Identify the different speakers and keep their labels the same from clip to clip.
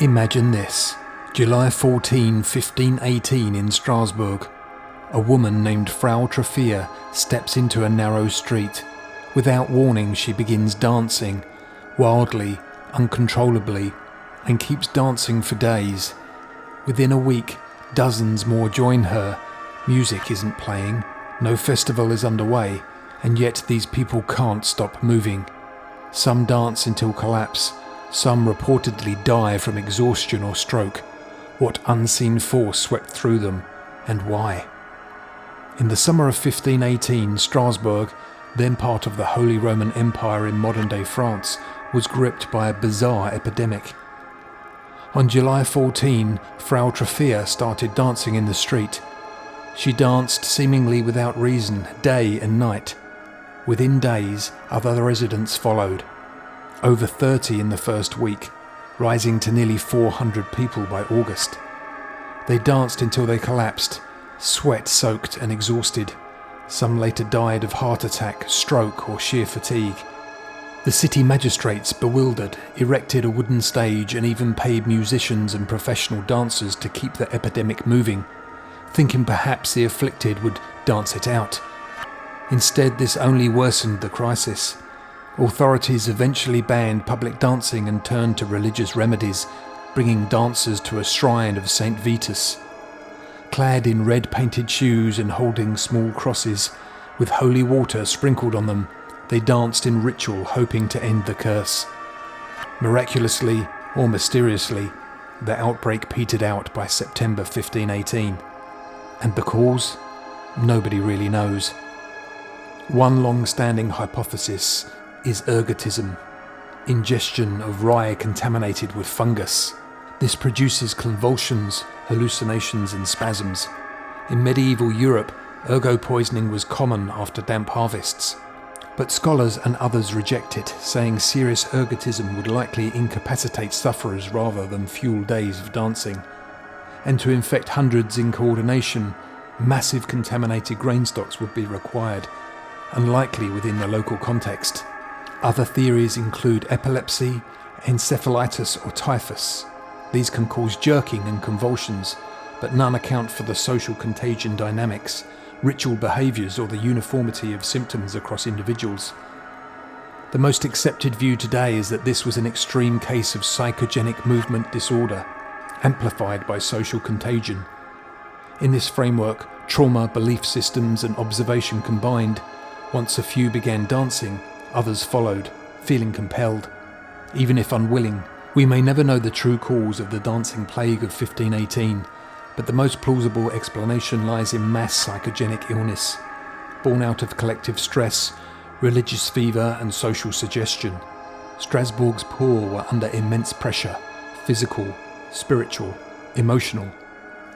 Speaker 1: Imagine this. July 14, 1518 in Strasbourg. A woman named Frau Trafia steps into a narrow street. Without warning, she begins dancing, wildly, uncontrollably, and keeps dancing for days. Within a week, dozens more join her. Music isn't playing, no festival is underway, and yet these people can't stop moving. Some dance until collapse, some reportedly die from exhaustion or stroke. What unseen force swept through them, and why? In the summer of 1518, Strasbourg, then part of the Holy Roman Empire in modern-day France, was gripped by a bizarre epidemic. On July 14, Frau Trafia started dancing in the street. She danced seemingly without reason, day and night. Within days, other residents followed. Over 30 in the first week, rising to nearly 400 people by August. They danced until they collapsed, sweat-soaked and exhausted. Some later died of heart attack, stroke, or sheer fatigue. The city magistrates, bewildered, erected a wooden stage and even paid musicians and professional dancers to keep the epidemic moving, thinking perhaps the afflicted would dance it out. Instead, this only worsened the crisis. Authorities eventually banned public dancing and turned to religious remedies, bringing dancers to a shrine of Saint Vitus. Clad in red painted shoes and holding small crosses, with holy water sprinkled on them, they danced in ritual hoping to end the curse. Miraculously, or mysteriously, the outbreak petered out by September 1518. And the cause? Nobody really knows. One long-standing hypothesis is ergotism, ingestion of rye contaminated with fungus. This produces convulsions, hallucinations and spasms. In medieval Europe, ergot poisoning was common after damp harvests. But scholars and others reject it, saying serious ergotism would likely incapacitate sufferers rather than fuel days of dancing. And to infect hundreds in coordination, massive contaminated grain stocks would be required, unlikely within the local context. Other theories include epilepsy, encephalitis or typhus. These can cause jerking and convulsions, but none account for the social contagion dynamics, ritual behaviours or the uniformity of symptoms across individuals. The most accepted view today is that this was an extreme case of psychogenic movement disorder, amplified by social contagion. In this framework, trauma, belief systems and observation combined. Once a few began dancing, others followed, feeling compelled. Even if unwilling, we may never know the true cause of the dancing plague of 1518, but the most plausible explanation lies in mass psychogenic illness, born out of collective stress, religious fever and social suggestion. Strasbourg's poor were under immense pressure, physical, spiritual, emotional,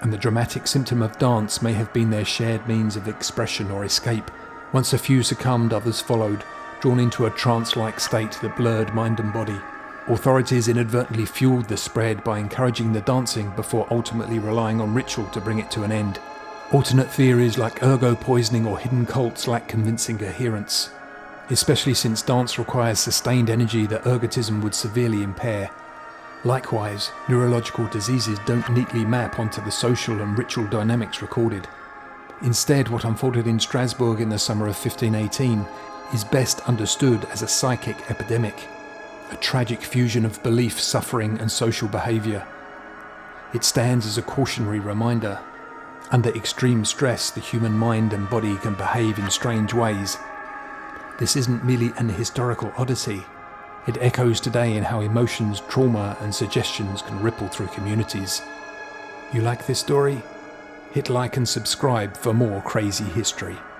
Speaker 1: and the dramatic symptom of dance may have been their shared means of expression or escape. Once a few succumbed, others followed, drawn into a trance-like state that blurred mind and body. Authorities inadvertently fueled the spread by encouraging the dancing before ultimately relying on ritual to bring it to an end. Alternate theories like ergot poisoning or hidden cults lack convincing adherents, especially since dance requires sustained energy that ergotism would severely impair. Likewise, neurological diseases don't neatly map onto the social and ritual dynamics recorded. Instead, what unfolded in Strasbourg in the summer of 1518 is best understood as a psychic epidemic, a tragic fusion of belief, suffering and social behaviour. It stands as a cautionary reminder. Under extreme stress, the human mind and body can behave in strange ways. This isn't merely an historical odyssey. It echoes today in how emotions, trauma and suggestions can ripple through communities. You like this story? Hit like and subscribe for more crazy history.